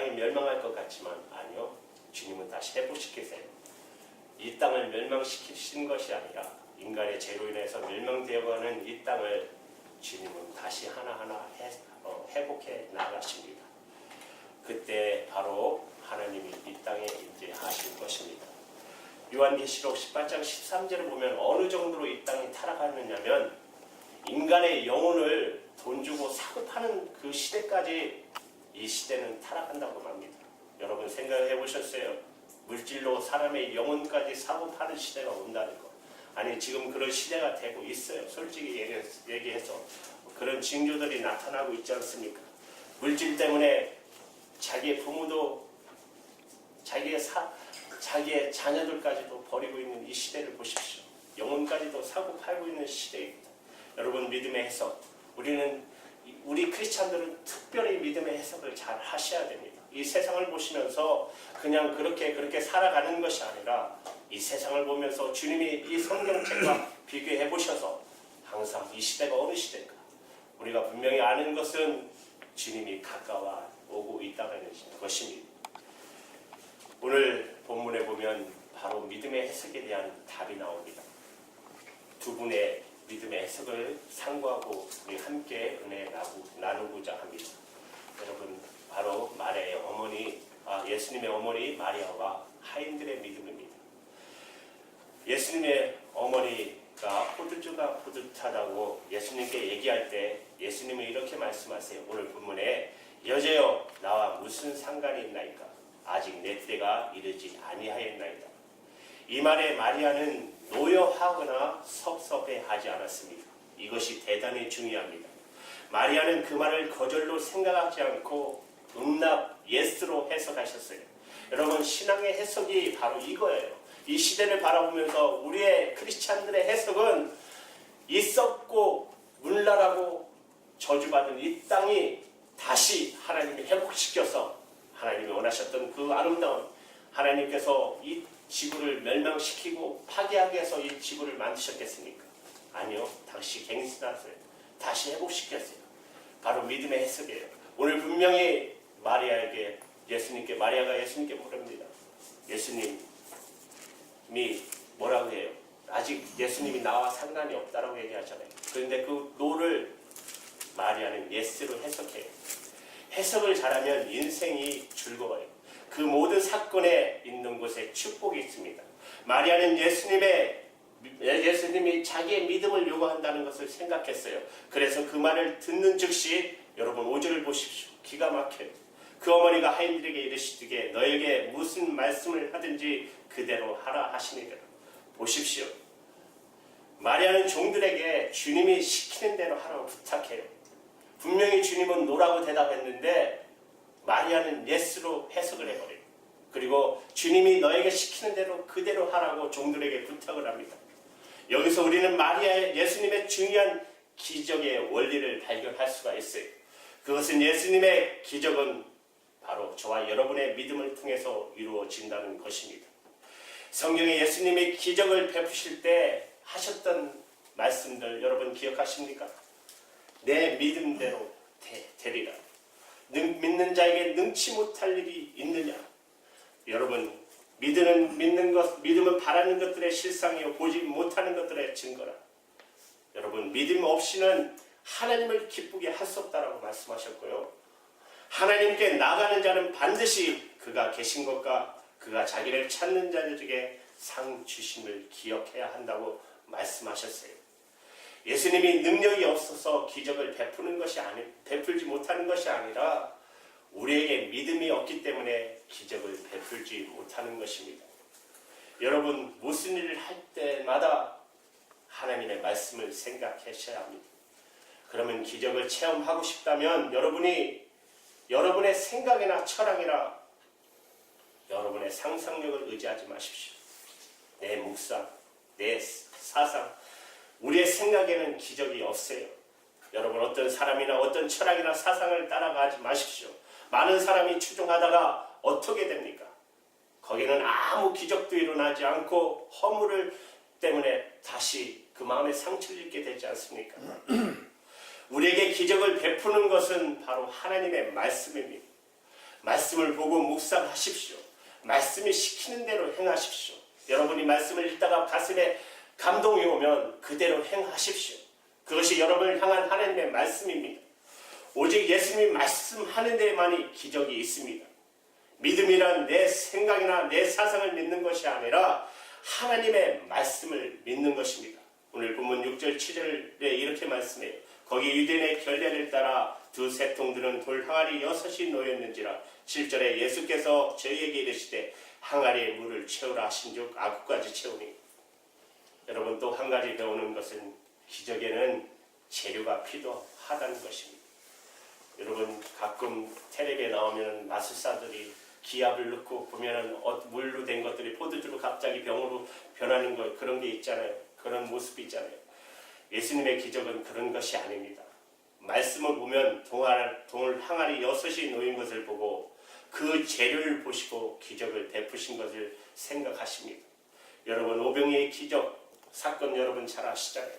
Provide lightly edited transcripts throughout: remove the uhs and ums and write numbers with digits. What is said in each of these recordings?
땅이 멸망할 것 같지만 아니요. 주님은 다시 회복시키세요. 이 땅을 멸망시키신 것이 아니라 인간의 죄로 인해서 멸망되어가는 이 땅을 주님은 다시 하나하나 회복해 나가십니다. 그때 바로 하나님이 이 땅에 임재하신 것입니다. 요한계시록 18장 13절을 보면 어느 정도로 이 땅이 타락하느냐면 인간의 영혼을 돈 주고 사고 파는 그 시대까지 이 시대는 타락한다고 합니다. 여러분 생각해 보셨어요? 물질로 사람의 영혼까지 사고 파는 시대가 온다는 거. 아니 지금 그런 시대가 되고 있어요. 솔직히 얘기해서 그런 징조들이 나타나고 있지 않습니까? 물질 때문에 자기의 부모도 자기의 자녀들까지도 버리고 있는 이 시대를 보십시오. 영혼까지도 사고 팔고 있는 시대입니다. 여러분 믿음의 해석, 우리 크리스찬들은 특별히 믿음의 해석을 잘 하셔야 됩니다. 이 세상을 보시면서 그냥 그렇게 살아가는 것이 아니라 이 세상을 보면서 주님이 이 성경책과 비교해 보셔서 항상 이 시대가 어느 시대인가 우리가 분명히 아는 것은 주님이 가까워 오고 있다는 것입니다. 오늘 본문에 보면 바로 믿음의 해석에 대한 답이 나옵니다. 두 분의 믿음의 해석을 상고하고 우리 함께 은혜 나누고자 합니다. 여러분 바로 마리아의 어머니, 예수님의 어머니 마리아와 하인들의 믿음입니다. 예수님의 어머니가 포도주가 뿌듯하다고 예수님께 얘기할 때 예수님은 이렇게 말씀하세요. 오늘 본문에 여자여 나와 무슨 상관이 있나이까? 아직 내 때가 이르지 아니하였나이다. 이 말에 마리아는 노여하거나 섭섭해하지 않았습니다. 이것이 대단히 중요합니다. 마리아는 그 말을 거절로 생각하지 않고 응답 예스로 해석하셨어요. 여러분 신앙의 해석이 바로 이거예요. 이 시대를 바라보면서 우리의 크리스찬들의 해석은 이 썩고 문란하고 저주받은 이 땅이 다시 하나님이 회복시켜서 하나님이 원하셨던 그 아름다운 하나님께서 이 지구를 멸망시키고 파괴하게 해서 이 지구를 만드셨겠습니까? 아니요. 당시 갱신하세요. 다시 회복시켰어요. 바로 믿음의 해석이에요. 오늘 분명히 마리아가 예수님께 물습니다. 예수님이 뭐라고 해요? 아직 예수님이 나와 상관이 없다라고 얘기하잖아요. 그런데 그 노를 마리아는 예스로 해석해요. 해석을 잘하면 인생이 즐거워요. 그 모든 사건에 있는 곳에 축복이 있습니다. 마리아는 예수님이 자기의 믿음을 요구한다는 것을 생각했어요. 그래서 그 말을 듣는 즉시 여러분 5절을 보십시오. 기가 막혀요. 그 어머니가 하인들에게 이르시되 너에게 무슨 말씀을 하든지 그대로 하라 하시니라. 보십시오. 마리아는 종들에게 주님이 시키는 대로 하라고 부탁해요. 분명히 주님은 노라고 대답했는데 마리아는 예스로 해석을 해버려요. 그리고 주님이 너에게 시키는 대로 그대로 하라고 종들에게 부탁을 합니다. 여기서 우리는 예수님의 중요한 기적의 원리를 발견할 수가 있어요. 그것은 예수님의 기적은 바로 저와 여러분의 믿음을 통해서 이루어진다는 것입니다. 성경에 예수님이 기적을 베푸실 때 하셨던 말씀들 여러분 기억하십니까? 내 믿음대로 되리라. 믿는 자에게 능치 못할 일이 있느냐? 여러분 믿음은 바라는 것들의 실상이요 보지 못하는 것들의 증거라. 여러분 믿음 없이는 하나님을 기쁘게 할 수 없다라고 말씀하셨고요. 하나님께 나가는 자는 반드시 그가 계신 것과 그가 자기를 찾는 자들에게 상 주심을 기억해야 한다고 말씀하셨어요. 예수님이 능력이 없어서 기적을 베풀지 못하는 것이 아니라 우리에게 믿음이 없기 때문에 기적을 베풀지 못하는 것입니다. 여러분 무슨 일을 할 때마다 하나님의 말씀을 생각하셔야 합니다. 그러면 기적을 체험하고 싶다면 여러분의 생각이나 철학이나 여러분의 상상력을 의지하지 마십시오. 내 묵상, 내 사상, 우리의 생각에는 기적이 없어요. 여러분 어떤 사람이나 어떤 철학이나 사상을 따라가지 마십시오. 많은 사람이 추종하다가 어떻게 됩니까? 거기는 아무 기적도 일어나지 않고 허물 때문에 다시 그 마음에 상처를 입게 되지 않습니까? 우리에게 기적을 베푸는 것은 바로 하나님의 말씀입니다. 말씀을 보고 묵상하십시오. 말씀이 시키는 대로 행하십시오. 여러분이 말씀을 읽다가 가슴에 감동이 오면 그대로 행하십시오. 그것이 여러분을 향한 하나님의 말씀입니다. 오직 예수님이 말씀하는 데만이 기적이 있습니다. 믿음이란 내 생각이나 내 사상을 믿는 것이 아니라 하나님의 말씀을 믿는 것입니다. 오늘 본문 6절 7절에 이렇게 말씀해요. 거기 유대인의 결례를 따라 두 새통들은 돌 항아리 6이 놓였는지라. 7절에 예수께서 저희에게 이르시되 항아리에 물을 채우라 하신즉 아구까지 채우니. 여러분, 또 한 가지 배우는 것은 기적에는 재료가 필요하다는 것입니다. 여러분, 가끔 텔레비에 나오면 마술사들이 기압을 넣고 보면은 물로 된 것들이 포도주로 갑자기 병으로 변하는 것, 그런 게 있잖아요. 그런 모습이 있잖아요. 예수님의 기적은 그런 것이 아닙니다. 말씀을 보면 돌 항아리 6이 놓인 것을 보고 그 재료를 보시고 기적을 베푸신 것을 생각하십니다. 여러분, 오병이의 기적 사건 여러분 잘 아시잖아요.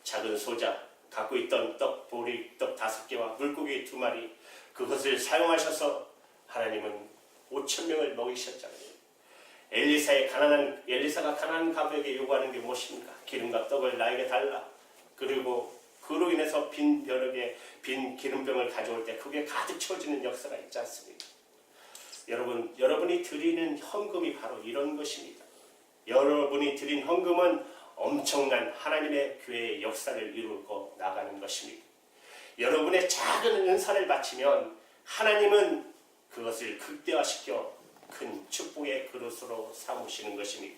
작은 소자 갖고 있던 보리떡 5개와 물고기 2마리, 그것을 사용하셔서 하나님은 5,000명을 먹이셨잖아요. 엘리사가 가난한 가부에게 요구하는 게 무엇입니까? 기름과 떡을 나에게 달라. 그리고 그로 인해서 빈 벼룩에 빈 기름병을 가져올 때 그게 가득 채워지는 역사가 있지 않습니까? 여러분이 드리는 헌금이 바로 이런 것입니다. 여러분이 드린 헌금은 엄청난 하나님의 교회의 역사를 이루고 나가는 것입니다. 여러분의 작은 은사를 바치면 하나님은 그것을 극대화시켜 큰 축복의 그릇으로 삼으시는 것입니다.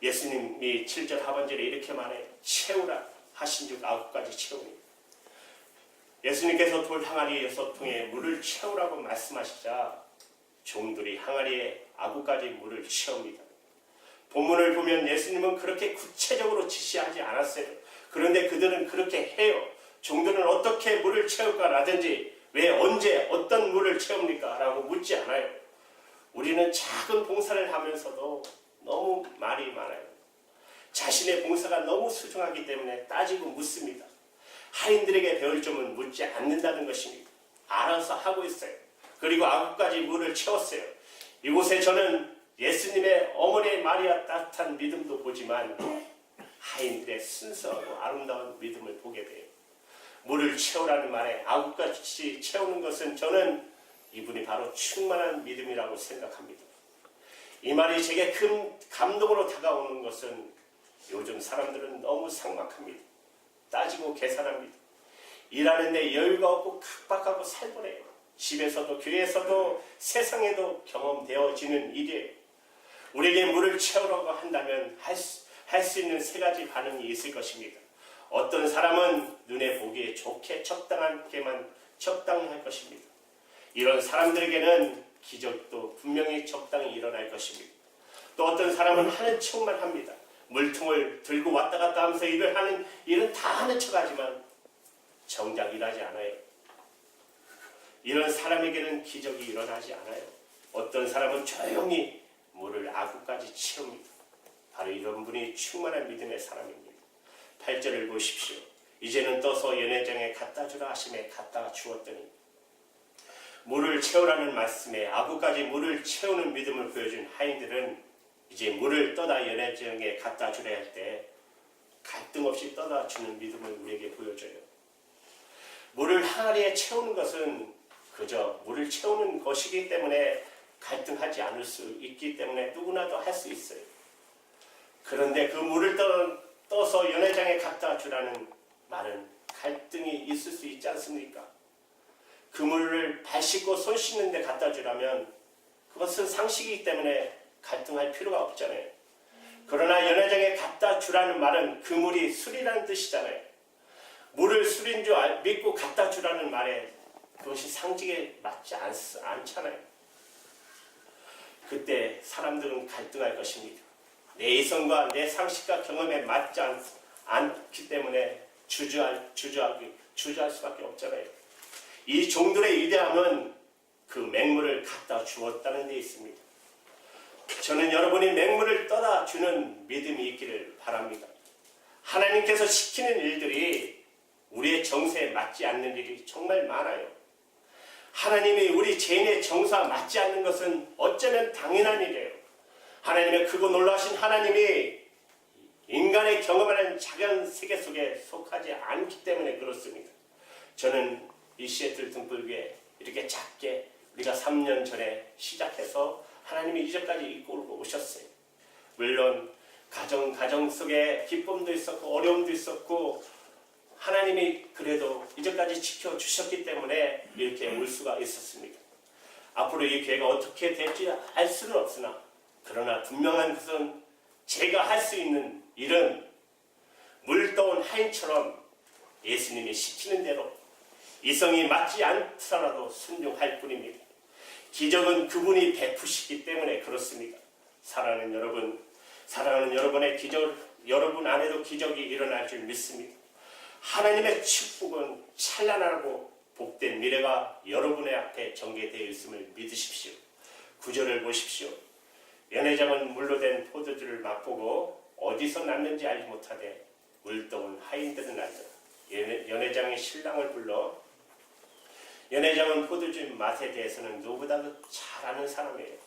예수님이 7절 하반절에 이렇게 말해요. 채우라 하신즉 아구까지 채우니. 예수님께서 돌 항아리 6통에 물을 채우라고 말씀하시자 종들이 항아리에 아구까지 물을 채웁니다. 본문을 보면 예수님은 그렇게 구체적으로 지시하지 않았어요. 그런데 그들은 그렇게 해요. 종들은 어떻게 물을 채울까라든지 왜 언제 어떤 물을 채웁니까? 라고 묻지 않아요. 우리는 작은 봉사를 하면서도 너무 말이 많아요. 자신의 봉사가 너무 소중하기 때문에 따지고 묻습니다. 하인들에게 배울 점은 묻지 않는다는 것입니다. 알아서 하고 있어요. 그리고 아구까지 물을 채웠어요. 이곳에 저는 예수님의 어머니 마리아 따뜻한 믿음도 보지만 하인들의 순수하고 아름다운 믿음을 보게 돼요. 물을 채우라는 말에 아구까지 채우는 것은 저는 이분이 바로 충만한 믿음이라고 생각합니다. 이 말이 제게 큰 감동으로 다가오는 것은 요즘 사람들은 너무 삭막합니다. 따지고 계산합니다. 일하는데 여유가 없고 각박하고 살벌해요. 집에서도 교회에서도 세상에도 경험되어지는 일이에요. 우리에게 물을 채우라고 한다면 할 수 있는 3가지 반응이 있을 것입니다. 어떤 사람은 눈에 보기에 좋게 적당하게만 적당히 할 것입니다. 이런 사람들에게는 기적도 분명히 적당히 일어날 것입니다. 또 어떤 사람은 하는 척만 합니다. 물통을 들고 왔다 갔다 하면서 일은 다 하는 척하지만 정작 일하지 않아요. 이런 사람에게는 기적이 일어나지 않아요. 어떤 사람은 조용히 물을 아구까지 채웁니다. 바로 이런 분이 충만한 믿음의 사람입니다. 8절을 보십시오. 이제는 떠서 연회장에 갖다 주라 하심에 갖다 주었더니. 물을 채우라는 말씀에 아구까지 물을 채우는 믿음을 보여준 하인들은 이제 물을 떠다 연회장에 갖다 주려 할 때 갈등 없이 떠다 주는 믿음을 우리에게 보여줘요. 물을 항아리에 채우는 것은 그저 물을 채우는 것이기 때문에 갈등하지 않을 수 있기 때문에 누구나도 할 수 있어요. 그런데 그 물을 떠서 연회장에 갖다 주라는 말은 갈등이 있을 수 있지 않습니까? 그 물을 발 씻고 손 씻는 데 갖다 주라면 그것은 상식이기 때문에 갈등할 필요가 없잖아요. 그러나 연회장에 갖다 주라는 말은 그 물이 술이라는 뜻이잖아요. 물을 술인 줄 믿고 갖다 주라는 말에 그것이 상식에 맞지 않잖아요. 그때 사람들은 갈등할 것입니다. 내 이성과 내 상식과 경험에 맞지 않기 때문에 주저할 수밖에 없잖아요. 이 종들의 위대함은 그 맹물을 갖다 주었다는 데 있습니다. 저는 여러분이 맹물을 떠다 주는 믿음이 있기를 바랍니다. 하나님께서 시키는 일들이 우리의 정세에 맞지 않는 일이 정말 많아요. 하나님이 우리 죄인의 정서와 맞지 않는 것은 어쩌면 당연한 일이에요. 하나님의 크고 놀라우신 하나님이 인간의 경험하는 작은 세계 속에 속하지 않기 때문에 그렇습니다. 저는 이 시애틀 등불교회 이렇게 작게 우리가 3년 전에 시작해서 하나님이 이제까지 이끌고 오셨어요. 물론 가정 속에 기쁨도 있었고 어려움도 있었고 하나님이 그래도 이제까지 지켜주셨기 때문에 이렇게 올 수가 있었습니다. 앞으로 이 교회가 어떻게 될지 알 수는 없으나 그러나 분명한 것은 제가 할 수 있는 일은 물떠온 하인처럼 예수님이 시키는 대로 이성이 맞지 않더라도 순종할 뿐입니다. 기적은 그분이 베푸시기 때문에 그렇습니다. 사랑하는 여러분의 기적, 여러분 안에도 기적이 일어날 줄 믿습니다. 하나님의 축복은 찬란하고 복된 미래가 여러분의 앞에 전개되어 있음을 믿으십시오. 9절을 보십시오. 연회장은 물로 된 포도주를 맛보고 어디서 났는지 알지 못하되 물떠온 하인들은 알더라. 연회장이 신랑을 불러 연회장은 포도주 맛에 대해서는 누구보다도 잘 아는 사람이에요.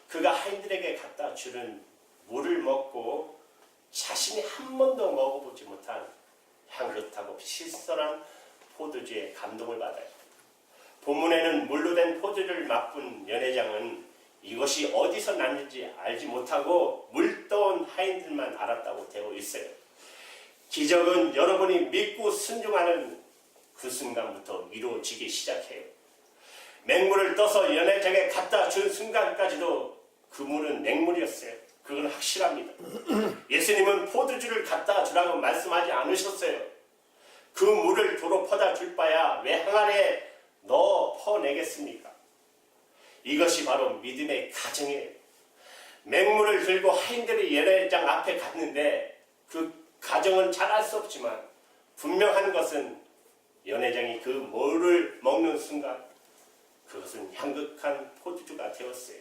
그가 하인들에게 갖다 주는 물을 먹고 자신이 한 번도 먹어보지 못한 향긋하고 신선한 포도주에 감동을 받아요. 본문에는 물로 된 포도주를 맛본 연회장은 이것이 어디서 났는지 알지 못하고 물떠온 하인들만 알았다고 되어 있어요. 기적은 여러분이 믿고 순종하는 그 순간부터 이루어지기 시작해요. 맹물을 떠서 연회장에 갖다 준 순간까지도 그 물은 맹물이었어요. 그건 확실합니다. 예수님은 포도주를 갖다 주라고 말씀하지 않으셨어요. 그 물을 도로 퍼다 줄 바야 왜 항아리에 넣어 퍼내겠습니까? 이것이 바로 믿음의 가정이에요. 맹물을 들고 하인들이 연회장 앞에 갔는데 그 가정은 잘 알 수 없지만 분명한 것은 연회장이 그 물을 먹는 순간 그것은 향긋한 포도주가 되었어요.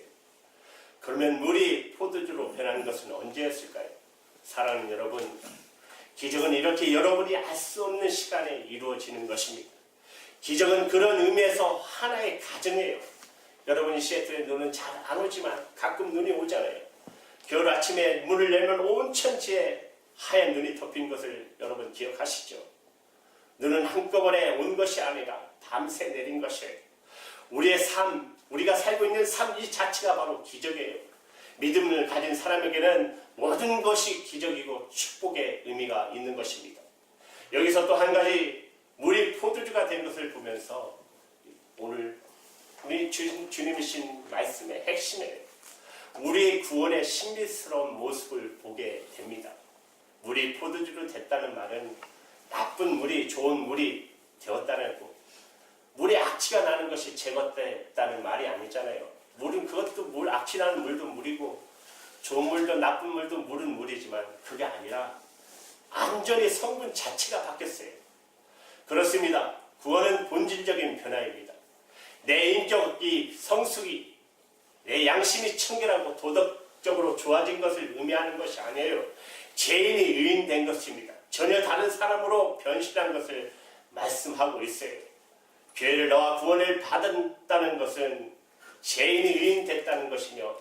그러면 물이 포도주로 변한 것은 언제였을까요? 사랑하는 여러분, 기적은 이렇게 여러분이 알 수 없는 시간에 이루어지는 것입니다. 기적은 그런 의미에서 하나의 가정이에요. 여러분이 시애틀에 눈은 잘 안 오지만 가끔 눈이 오잖아요. 겨울 아침에 문을 열면 온 천지에 하얀 눈이 덮인 것을 여러분 기억하시죠? 눈은 한꺼번에 온 것이 아니라 밤새 내린 것이에요. 우리의 삶, 우리가 살고 있는 삶 이 자체가 바로 기적이에요. 믿음을 가진 사람에게는 모든 것이 기적이고 축복의 의미가 있는 것입니다. 여기서 또 한 가지 물이 포도주가 된 것을 보면서 오늘 우리 주님이신 말씀의 핵심이에요. 우리의 구원의 신비스러운 모습을 보게 됩니다. 물이 포도주로 됐다는 말은 나쁜 물이 좋은 물이 되었다는 거. 물에 악취가 나는 것이 제거됐다는 말이 아니잖아요. 물은 그것도 물, 악취 나는 물도 물이고 좋은 물도 나쁜 물도 물은 물이지만 그게 아니라 완전히 성분 자체가 바뀌었어요. 그렇습니다. 구원은 본질적인 변화입니다. 내 인격이 성숙이 내 양심이 청결하고 도덕적으로 좋아진 것을 의미하는 것이 아니에요. 죄인이 의인된 것입니다. 전혀 다른 사람으로 변신한 것을 말씀하고 있어요. 교회를 나와 구원을 받았다는 것은 죄인이 의인됐다는 것이며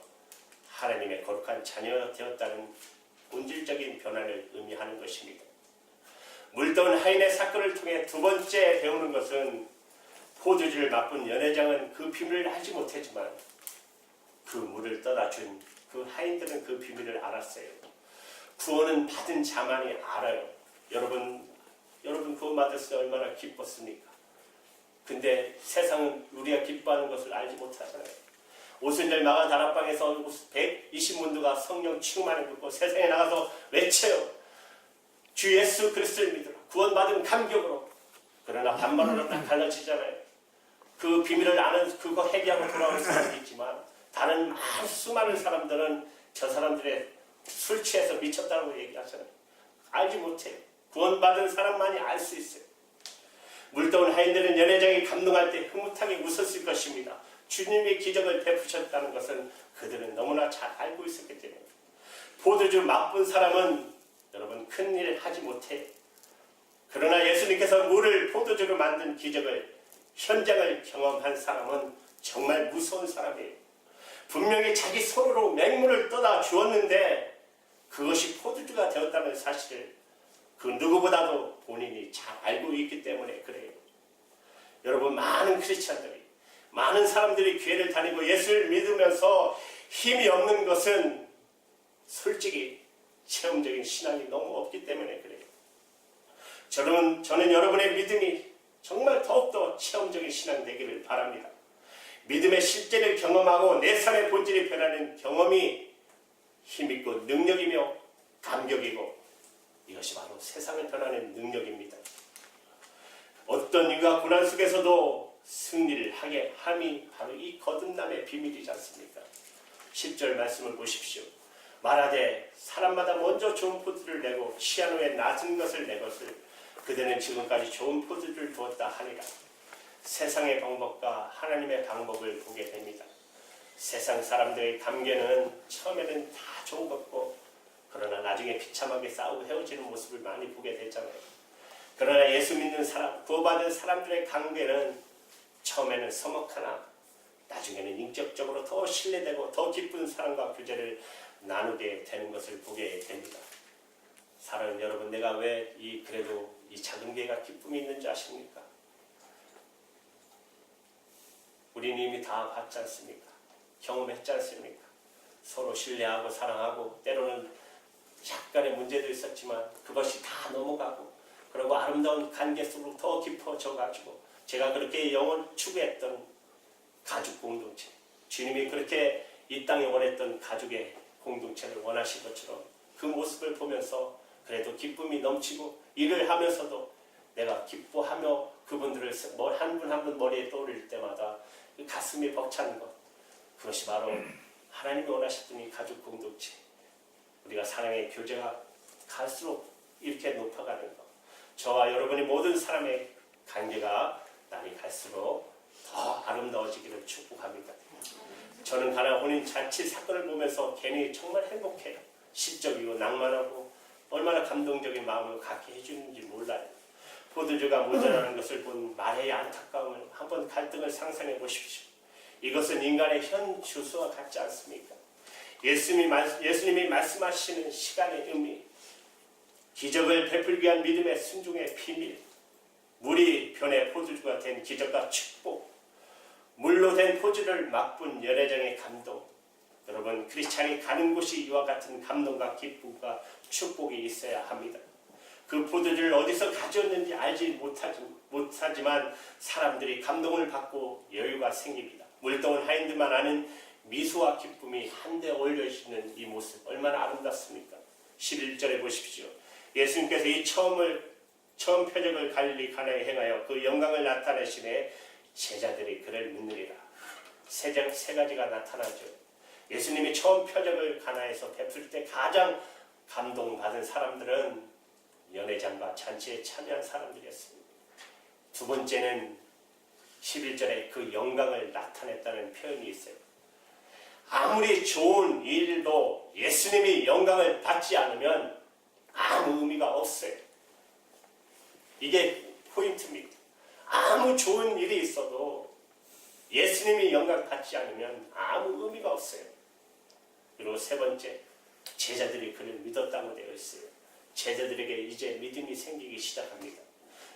하나님의 거룩한 자녀가 되었다는 본질적인 변화를 의미하는 것입니다. 물떠온 하인의 사건을 통해 두 번째 배우는 것은 포도주를 맛본 연회장은 그 비밀을 알지 못했지만 그 물을 떠다 준 그 하인들은 그 비밀을 알았어요. 구원은 받은 자만이 알아요. 여러분 구원 받았을 때 얼마나 기뻤습니까? 근데 세상은 우리가 기뻐하는 것을 알지 못하잖아요. 오순절 마가 다락방에서 120문도가 성령 충만을 듣고 세상에 나가서 외쳐요. 주 예수 그리스도를 믿으라. 구원받은 감격으로. 그러나 반말로 딱 갈라지잖아요. 그 비밀을 아는 그거 회개하고 돌아오는 사람이 있지만 다른 수많은 사람들은 저 사람들의 술 취해서 미쳤다고 얘기하잖아요. 알지 못해요. 구원받은 사람만이 알 수 있어요. 물떠온 하인들은 연회장이 감동할 때 흐뭇하게 웃었을 것입니다. 주님의 기적을 베푸셨다는 것은 그들은 너무나 잘 알고 있었기 때문에 포도주 맛본 사람은 여러분 큰일 하지 못해요. 그러나 예수님께서 물을 포도주로 만든 기적을 현장을 경험한 사람은 정말 무서운 사람이에요. 분명히 자기 손으로 맹물을 떠다 주었는데 그것이 포도주가 되었다는 사실을 그 누구보다도 본인이 잘 알고 있기 때문에 그래요. 여러분, 많은 크리스찬들이, 많은 사람들이 교회를 다니고 예수를 믿으면서 힘이 없는 것은 솔직히 체험적인 신앙이 너무 없기 때문에 그래요. 저는 여러분의 믿음이 정말 더욱더 체험적인 신앙 되기를 바랍니다. 믿음의 실제를 경험하고 내 삶의 본질이 변하는 경험이 힘있고 능력이며 감격이고 이것이 바로 세상을 변하는 능력입니다. 어떤 일과 고난 속에서도 승리를 하게 함이 바로 이 거듭남의 비밀이지 않습니까? 10절 말씀을 보십시오. 말하되 사람마다 먼저 좋은 포도를 내고 취한 후에 낮은 것을 내 것을 그대는 지금까지 좋은 포도를 두었다 하니라. 세상의 방법과 하나님의 방법을 보게 됩니다. 세상 사람들의 관계는 처음에는 다 좋은 것고 그러나 나중에 비참하게 싸우고 헤어지는 모습을 많이 보게 되잖아요. 그러나 예수 믿는 사람, 구원받은 사람들의 관계는 처음에는 서먹하나 나중에는 인격적으로 더 신뢰되고 더 깊은 사랑과 교제를 나누게 되는 것을 보게 됩니다. 사랑하는 여러분, 내가 왜 그래도 이 작은 교회가 기쁨이 있는지 아십니까? 우리는 이미 다 봤지 않습니까? 경험했지 않습니까? 서로 신뢰하고 사랑하고 때로는 약간의 문제도 있었지만 그것이 다 넘어가고 그리고 아름다운 관계 속으로 더 깊어져 가지고 제가 그렇게 영원 추구했던 가족 공동체, 주님이 그렇게 이 땅에 원했던 가족의 공동체를 원하신 것처럼 그 모습을 보면서 그래도 기쁨이 넘치고 일을 하면서도 내가 기뻐하며 그분들을 한 분 한 분 머리에 떠올릴 때마다 가슴이 벅차는 것, 그것이 바로 하나님이 원하셨던 이 가족 공동체, 우리가 사랑의 교제가 갈수록 이렇게 높아가는 것, 저와 여러분이 모든 사람의 관계가 날이 갈수록 더 아름다워지기를 축복합니다. 저는 가나 혼인 잔치 사건을 보면서 괜히 정말 행복해요. 시적이고 낭만하고 얼마나 감동적인 마음을 갖게 해주는지 몰라요. 포도주가 모자라는 것을 본 마리아의 안타까움을 한번 갈등을 상상해 보십시오. 이것은 인간의 현 주소와 같지 않습니까? 예수님이 말씀하시는 시간의 의미, 기적을 베풀기 위한 믿음의 순종의 비밀, 물이 변해 포도주가 된 기적과 축복, 물로 된 포도주를 맛본 연회장의 감동. 여러분, 크리스찬이 가는 곳이 이와 같은 감동과 기쁨과 축복이 있어야 합니다. 그 포도주를 어디서 가져왔는지 알지 못하지만 사람들이 감동을 받고 여유가 생깁니다. 물동은 하인들만 아는 미소와 기쁨이 한데 올려지는 이 모습 얼마나 아름답습니까? 11절에 보십시오. 예수님께서 이 처음 표적을 갈릴리 가나에 행하여 그 영광을 나타내시네 제자들이 그를 묻느리라. 세 가지가 나타나죠. 예수님이 처음 표적을 가나에서 베풀 때 가장 감동받은 사람들은 연회장과 잔치에 참여한 사람들이었습니다. 두 번째는 11절에 그 영광을 나타냈다는 표현이 있어요. 아무리 좋은 일도 예수님이 영광을 받지 않으면 아무 의미가 없어요. 이게 포인트입니다. 아무 좋은 일이 있어도 예수님이 영광 받지 않으면 아무 의미가 없어요. 그리고 세 번째, 제자들이 그를 믿었다고 되어 있어요. 제자들에게 이제 믿음이 생기기 시작합니다.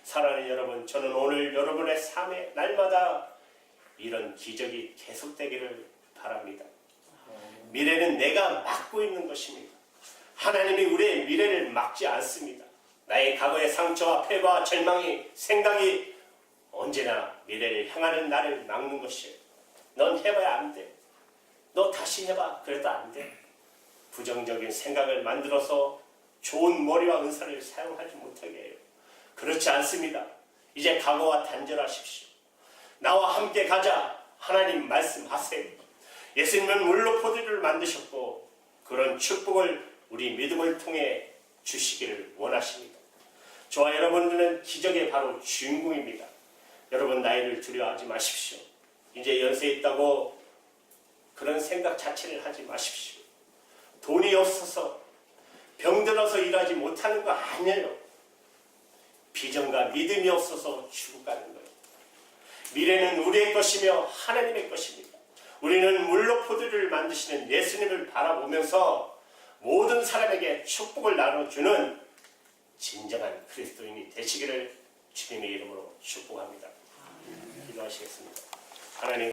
사랑하는 여러분, 저는 오늘 여러분의 삶에 날마다 이런 기적이 계속되기를 바랍니다. 미래는 내가 막고 있는 것입니다. 하나님이 우리의 미래를 막지 않습니다. 나의 과거의 상처와 패배와 절망이 생각이 언제나 미래를 향하는 나를 막는 것이에요. 넌 해봐야 안 돼. 너 다시 해봐. 그래도 안 돼. 부정적인 생각을 만들어서 좋은 머리와 은사를 사용하지 못하게 해요. 그렇지 않습니다. 이제 각오와 단절하십시오. 나와 함께 가자. 하나님 말씀하세요. 예수님은 물로 포도주를 만드셨고 그런 축복을 우리 믿음을 통해 주시기를 원하십니다. 저와 여러분들은 기적의 바로 주인공입니다. 여러분, 나이를 두려워하지 마십시오. 이제 연세 있다고 그런 생각 자체를 하지 마십시오. 돈이 없어서 병들어서 일하지 못하는 거 아니에요. 비전과 믿음이 없어서 죽어가는 거예요. 미래는 우리의 것이며 하나님의 것입니다. 우리는 물로 포도주를 만드시는 예수님을 바라보면서 모든 사람에게 축복을 나눠주는 진정한 그리스도인이 되시기를 주님의 이름으로 축복합니다. 기도하시겠습니다. 하나님